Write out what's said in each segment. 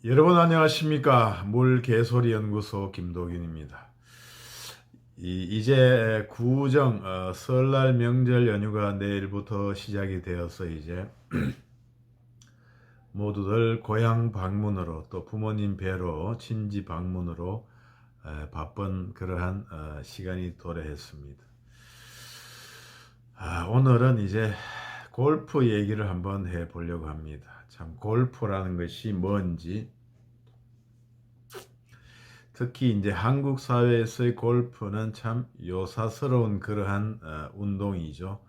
여러분 안녕하십니까? 물개소리 연구소 김도균입니다. 이제 구정 설날 명절 연휴가 내일부터 시작이 되어서 이제 모두들 고향 방문으로 또 부모님 뵈러 친지 방문으로 바쁜 그러한 시간이 도래했습니다. 오늘은 이제 골프 얘기를 한번 해보려고 합니다. 참 골프라는 것이 뭔지, 특히 이제 한국 사회에서의 골프는 참 요사스러운 그러한 운동이죠.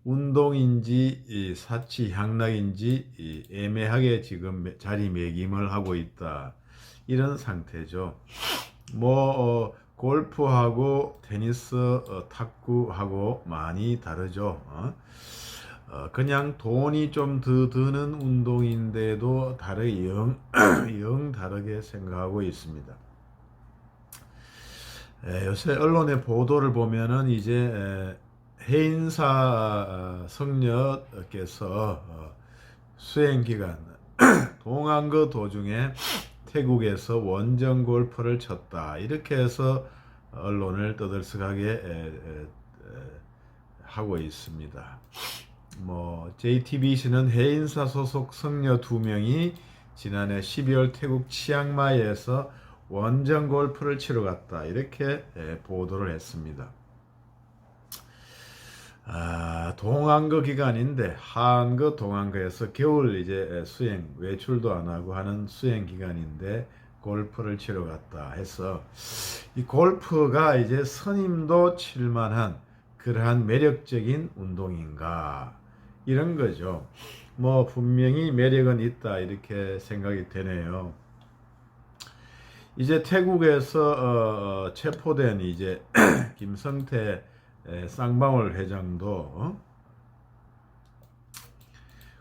운동인지 사치향락인지 애매하게 지금 자리매김을 하고 있다. 이런 상태죠. 골프하고 테니스, 탁구하고 많이 다르죠. 그냥 돈이 좀 더 드는 운동인데도 영 다르게 생각하고 있습니다. 요새 언론의 보도를 보면은 이제 해인사 성녀께서 수행 기간 동안거 도중에 태국에서 원정 골프를 쳤다, 이렇게 해서 언론을 떠들썩하게 하고 있습니다. JTBC는 해인사 소속 성녀 2명이 지난해 12월 태국 치앙마이에서 원정 골프를 치러 갔다, 이렇게 보도를 했습니다. 동안거 기간인데 한거 동안거에서 겨울 이제 수행, 외출도 안 하고 하는 수행 기간인데 골프를 치러 갔다 해서 이 골프가 이제 스님도 칠만한 그러한 매력적인 운동인가, 이런 거죠. 분명히 매력은 있다, 이렇게 생각이 되네요. 이제 태국에서 체포된 이제 김성태 쌍방울 회장도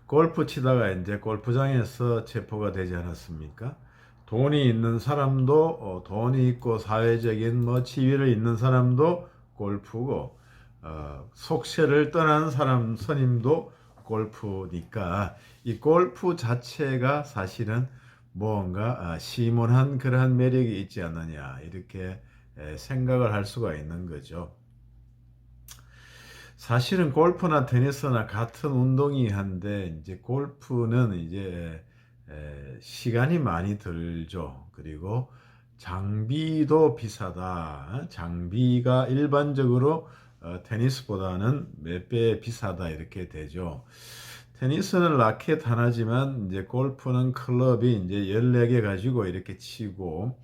골프 치다가 이제 골프장에서 체포가 되지 않았습니까? 돈이 있는 사람도 돈이 있고 사회적인 지위를 있는 사람도 골프고, 속세를 떠난 사람 스님도 골프니까 이 골프 자체가 사실은 뭔가 시몬한 그러한 매력이 있지 않느냐, 이렇게 생각을 할 수가 있는 거죠. 사실은 골프나 테니스나 같은 운동이 한데 이제 골프는 이제 시간이 많이 들죠. 그리고 장비도 비싸다. 장비가 일반적으로 테니스보다는 몇 배 비싸다, 이렇게 되죠. 테니스는 라켓 하나지만 이제 골프는 클럽이 이제 14개 가지고 이렇게 치고,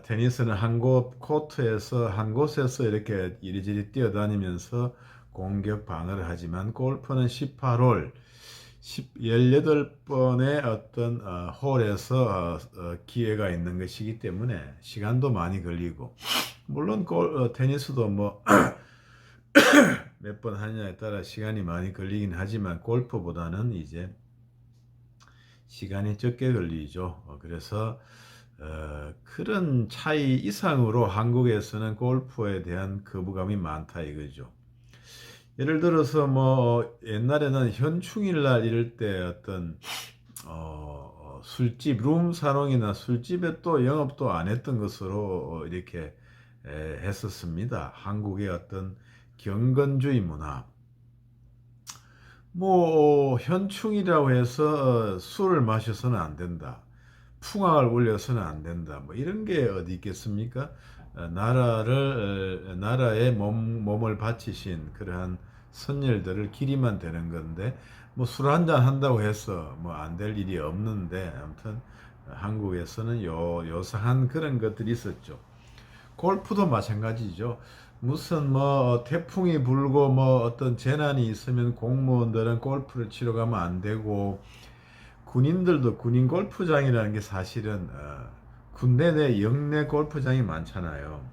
테니스는 코트에서 한 곳에서 이렇게 이리저리 뛰어다니면서 공격 방어를 하지만 골프는 18홀 18번의 어떤 홀에서 기회가 있는 것이기 때문에 시간도 많이 걸리고, 물론 테니스도 몇 번 하느냐에 따라 시간이 많이 걸리긴 하지만 골프보다는 이제 시간이 적게 걸리죠. 그래서 그런 차이 이상으로 한국에서는 골프에 대한 거부감이 많다, 이거죠. 예를 들어서 옛날에는 현충일날 이럴 때 어떤 술집, 룸사롱이나 술집에 또 영업도 안 했던 것으로 이렇게 했었습니다. 한국의 어떤 경건주의 문화. 현충이라고 해서 술을 마셔서는 안 된다, 풍악을 울려서는 안 된다, 이런 게 어디 있겠습니까? 나라에 몸을 바치신 그러한 선열들을 기리면 되는 건데, 술 한잔 한다고 해서 안 될 일이 없는데, 아무튼 한국에서는 요상한 그런 것들이 있었죠. 골프도 마찬가지죠. 무슨 태풍이 불고 어떤 재난이 있으면 공무원들은 골프를 치러 가면 안 되고, 군인들도 군인 골프장이라는 게 사실은 군대 내 영내 골프장이 많잖아요.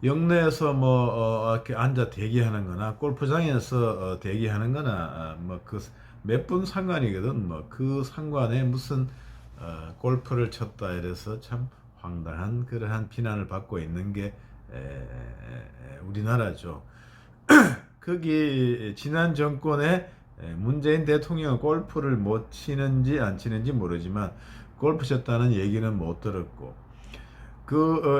영내에서 이렇게 앉아 대기하는 거나 골프장에서 대기하는 거나 그 몇 분 상관이거든. 그 상관에 무슨 골프를 쳤다 이래서 참 황당한 그러한 비난을 받고 있는 게 우리나라죠. 거기 지난 정권에 문재인 대통령은 골프를 못 치는지 안 치는지 모르지만 골프 쳤다는 얘기는 못 들었고,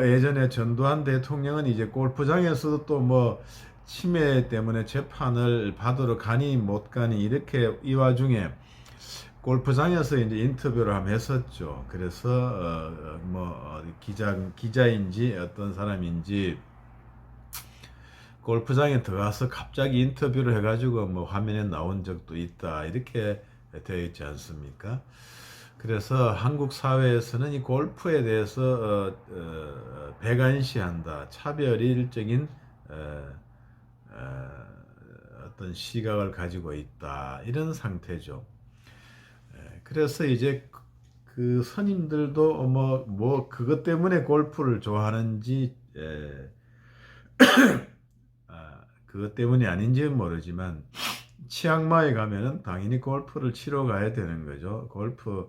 예전에 전두환 대통령은 이제 골프장에서도 또 뭐 치매 때문에 재판을 받으러 가니 못 가니 이렇게 이 와중에 골프장에서 이제 인터뷰를 한번 했었죠. 그래서 기자인지 어떤 사람인지 골프장에 들어가서 갑자기 인터뷰를 해가지고 뭐 화면에 나온 적도 있다 이렇게 되어 있지 않습니까? 그래서 한국 사회에서는 이 골프에 대해서 배관시한다, 차별일적인 어떤 시각을 가지고 있다 이런 상태죠. 그래서 이제 그 선임들도 그것 때문에 골프를 좋아하는지 그것 때문이 아닌지는 모르지만 치앙마이 가면은 당연히 골프를 치러 가야 되는 거죠. 골프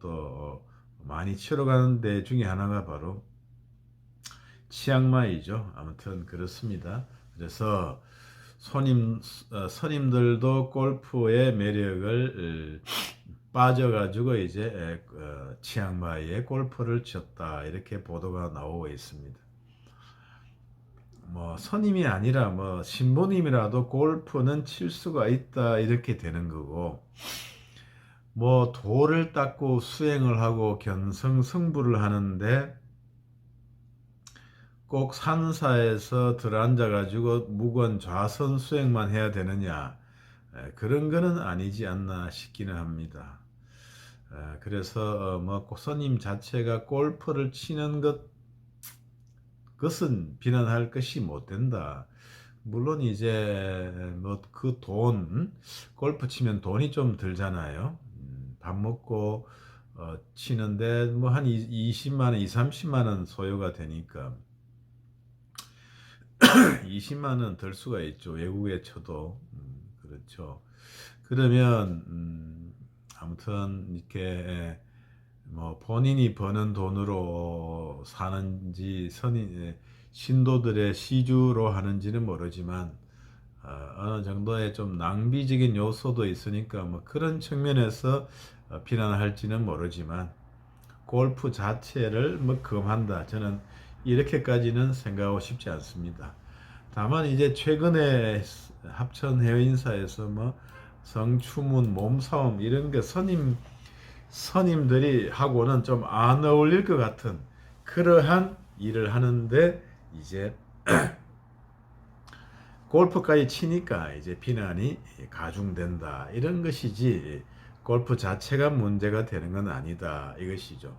또 많이 치러 가는 데 중에 하나가 바로 치앙마이죠. 아무튼 그렇습니다. 그래서 선임들도 골프의 매력을 빠져가지고 이제 치앙마이에 골프를 쳤다 이렇게 보도가 나오고 있습니다. 뭐 선임이 아니라 뭐 신부님이라도 골프는 칠 수가 있다 이렇게 되는 거고, 뭐 돌을 닦고 수행을 하고 견성승부를 하는데 꼭 산사에서 들어앉아 가지고 무건 좌선 수행만 해야 되느냐, 그런 거는 아니지 않나 싶기는 합니다. 그래서 선임 자체가 골프를 치는 그것은 비난할 것이 못 된다. 물론 이제 뭐 골프 치면 돈이 좀 들잖아요. 밥 먹고 치는데 뭐 한 20만 원, 2, 30만 원 소요가 되니까 20만 원 들 수가 있죠. 외국에 쳐도. 그렇죠. 그러면 아무튼 이렇게 뭐 본인이 버는 돈으로 사는지 신도들의 시주로 하는지는 모르지만 어느 정도의 좀 낭비적인 요소도 있으니까 뭐 그런 측면에서 비난할지는 모르지만 골프 자체를 뭐 금한다, 저는 이렇게까지는 생각하고 싶지 않습니다. 다만 이제 최근에 합천 해외인사에서 뭐 성추문, 몸싸움 이런 게 선임들이 하고는 좀 안 어울릴 것 같은 그러한 일을 하는데 이제 골프까지 치니까 이제 비난이 가중된다 이런 것이지, 골프 자체가 문제가 되는 건 아니다 이것이죠.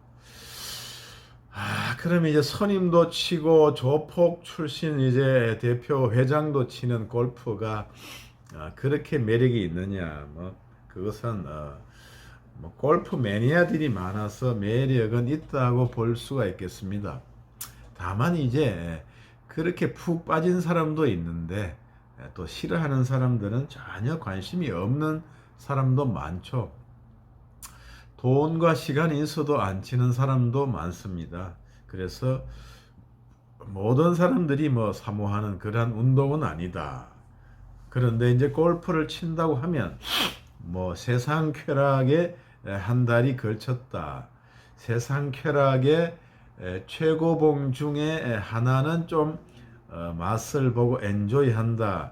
그러면 이제 선임도 치고 조폭 출신 이제 대표 회장도 치는 골프가 그렇게 매력이 있느냐? 뭐 그것은 뭐 골프 매니아들이 많아서 매력은 있다고 볼 수가 있겠습니다. 다만 이제 그렇게 푹 빠진 사람도 있는데 또 싫어하는 사람들은 전혀 관심이 없는 사람도 많죠. 돈과 시간이 있어도 안 치는 사람도 많습니다. 그래서 모든 사람들이 뭐 사모하는 그러한 운동은 아니다. 그런데 이제 골프를 친다고 하면 뭐 세상 쾌락에 한 달이 걸쳤다, 세상 쾌락의 최고봉 중에 하나는 좀 맛을 보고 엔조이한다,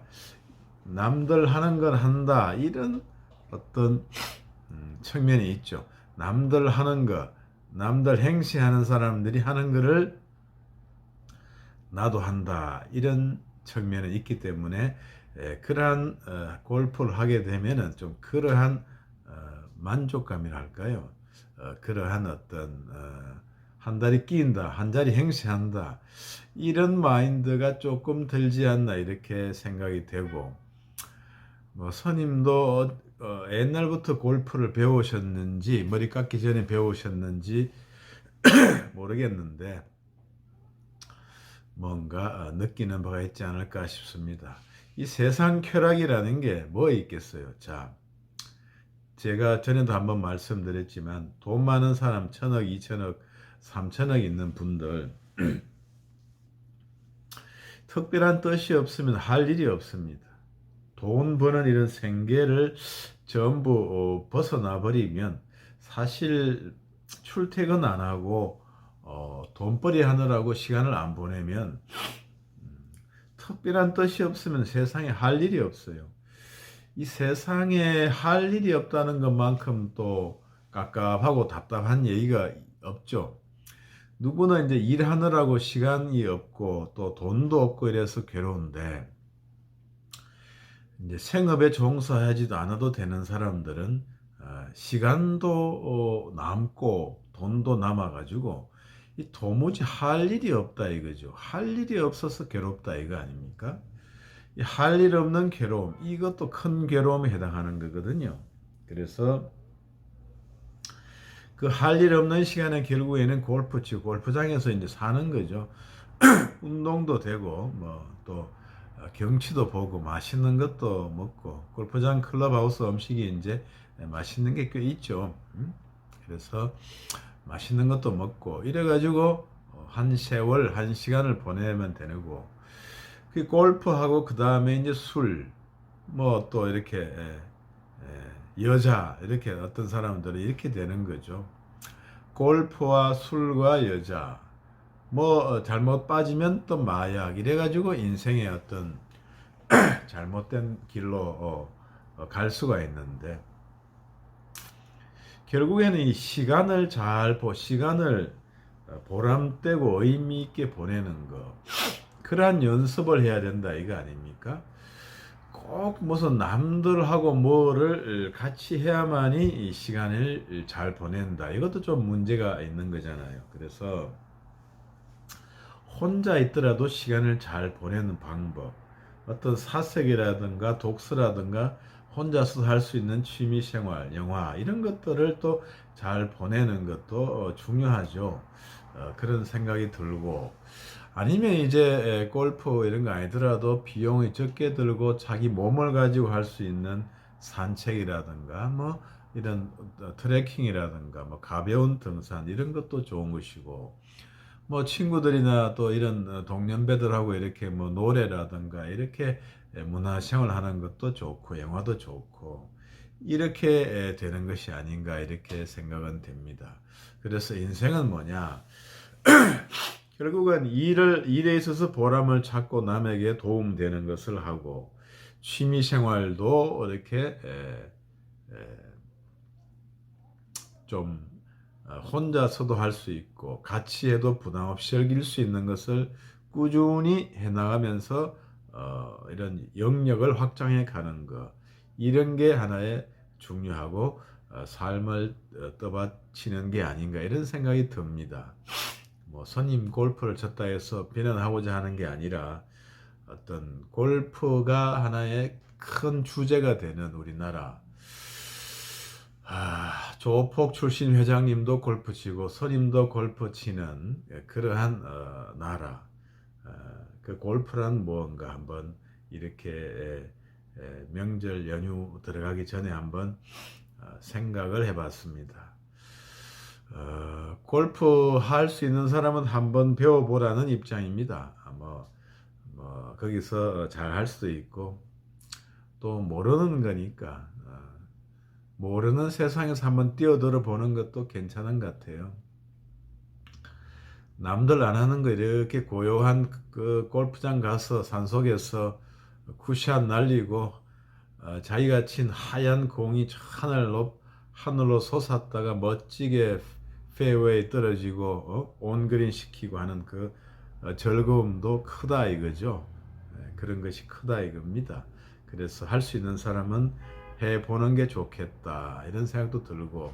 남들 하는 걸 한다, 이런 어떤 측면이 있죠. 남들 하는 거, 남들 행시하는 사람들이 하는 거를 나도 한다, 이런 측면이 있기 때문에 그러한 골프를 하게 되면은 좀 그러한 만족감이랄까요? 그러한 어떤 한 달이 끼인다, 한 자리 행시한다, 이런 마인드가 조금 들지 않나 이렇게 생각이 되고, 뭐 선임도 옛날부터 골프를 배우셨는지 머리 깎기 전에 배우셨는지 모르겠는데 뭔가 느끼는 바가 있지 않을까 싶습니다. 이 세상 쾌락이라는 게 뭐 있겠어요? 자, 제가 전에도 한번 말씀드렸지만 돈 많은 사람 1,000억, 2,000억, 3,000억 있는 분들 특별한 뜻이 없으면 할 일이 없습니다. 돈 버는 이런 생계를 전부 벗어나 버리면 사실 출퇴근 안 하고 돈벌이 하느라고 시간을 안 보내면 특별한 뜻이 없으면 세상에 할 일이 없어요. 이 세상에 할 일이 없다는 것만큼 또 깝깝하고 답답한 얘기가 없죠. 누구나 이제 일하느라고 시간이 없고 또 돈도 없고 이래서 괴로운데 이제 생업에 종사하지도 않아도 되는 사람들은 시간도 남고 돈도 남아가지고 이 도무지 할 일이 없다 이거죠. 할 일이 없어서 괴롭다 이거 아닙니까? 이 할 일 없는 괴로움 이것도 큰 괴로움에 해당하는 거거든요. 그래서 그 할 일 없는 시간에 결국에는 골프 치고 골프장에서 이제 사는 거죠. 운동도 되고 뭐 또 경치도 보고 맛있는 것도 먹고 골프장 클럽하우스 음식이 이제 맛있는 게 꽤 있죠. 그래서 맛있는 것도 먹고 이래 가지고 한 세월 한 시간을 보내면 되고 그 골프하고 그 다음에 이제 술 뭐 또 이렇게 여자 이렇게 어떤 사람들은 이렇게 되는 거죠. 골프와 술과 여자 뭐 잘못 빠지면 또 마약 이래가지고 인생의 어떤 잘못된 길로 갈 수가 있는데 결국에는 이 시간을 보람되고 의미 있게 보내는 거 그러한 연습을 해야 된다 이거 아닙니까? 꼭 무슨 남들하고 뭐를 같이 해야만이 이 시간을 잘 보낸다 이것도 좀 문제가 있는 거잖아요. 그래서 혼자 있더라도 시간을 잘 보내는 방법 어떤 사색이라든가 독서라든가 혼자서 할 수 있는 취미생활 영화 이런 것들을 또 잘 보내는 것도 중요하죠. 그런 생각이 들고 아니면 이제 골프 이런 거 아니더라도 비용이 적게 들고 자기 몸을 가지고 할 수 있는 산책이라든가 뭐 이런 트레킹이라든가 뭐 가벼운 등산 이런 것도 좋은 것이고 뭐 친구들이나 또 이런 동년배들하고 이렇게 뭐 노래라든가 이렇게 문화생활 하는 것도 좋고 영화도 좋고 이렇게 되는 것이 아닌가 이렇게 생각은 됩니다. 그래서 인생은 뭐냐? 결국은 일에 있어서 보람을 찾고 남에게 도움되는 것을 하고 취미 생활도 이렇게 좀 혼자서도 할 수 있고 같이 해도 부담 없이 즐길 수 있는 것을 꾸준히 해나가면서 이런 영역을 확장해 가는 것 이런 게 하나의 중요하고 삶을 떠받치는 게 아닌가 이런 생각이 듭니다. 뭐 선임 골프를 쳤다 해서 비난하고자 하는 게 아니라 어떤 골프가 하나의 큰 주제가 되는 우리나라 조폭 출신 회장님도 골프 치고 선임도 골프 치는 그러한 나라 그 골프란 무언가 한번 이렇게 명절 연휴 들어가기 전에 한번 생각을 해봤습니다. 골프 할 수 있는 사람은 한번 배워보라는 입장입니다. 뭐 거기서 잘 할 수도 있고 또 모르는 거니까 모르는 세상에서 한번 뛰어들어 보는 것도 괜찮은 것 같아요. 남들 안 하는 거 이렇게 고요한 그 골프장 가서 산속에서 굿샷 날리고 자기가 친 하얀 공이 하늘로 솟았다가 멋지게 페어웨이 떨어지고 온그린 시키고 하는 그 즐거움도 크다 이거죠. 그런 것이 크다 이겁니다. 그래서 할 수 있는 사람은 해보는 게 좋겠다 이런 생각도 들고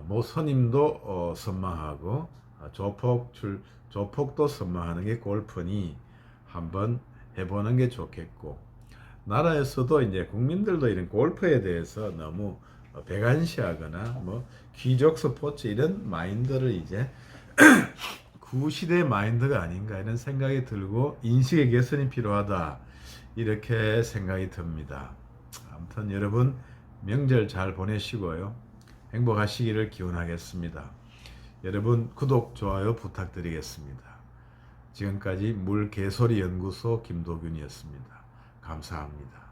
모선님도 선망하고 조폭도 선망하는 게 골프니 한번 해보는 게 좋겠고 나라에서도 이제 국민들도 이런 골프에 대해서 너무 배관시하거나 뭐 귀족 스포츠 이런 마인드를 이제 구시대 마인드가 아닌가 이런 생각이 들고 인식의 개선이 필요하다 이렇게 생각이 듭니다. 아무튼 여러분 명절 잘 보내시고요. 행복하시기를 기원하겠습니다. 여러분 구독, 좋아요 부탁드리겠습니다. 지금까지 물개소리 연구소 김도균이었습니다. 감사합니다.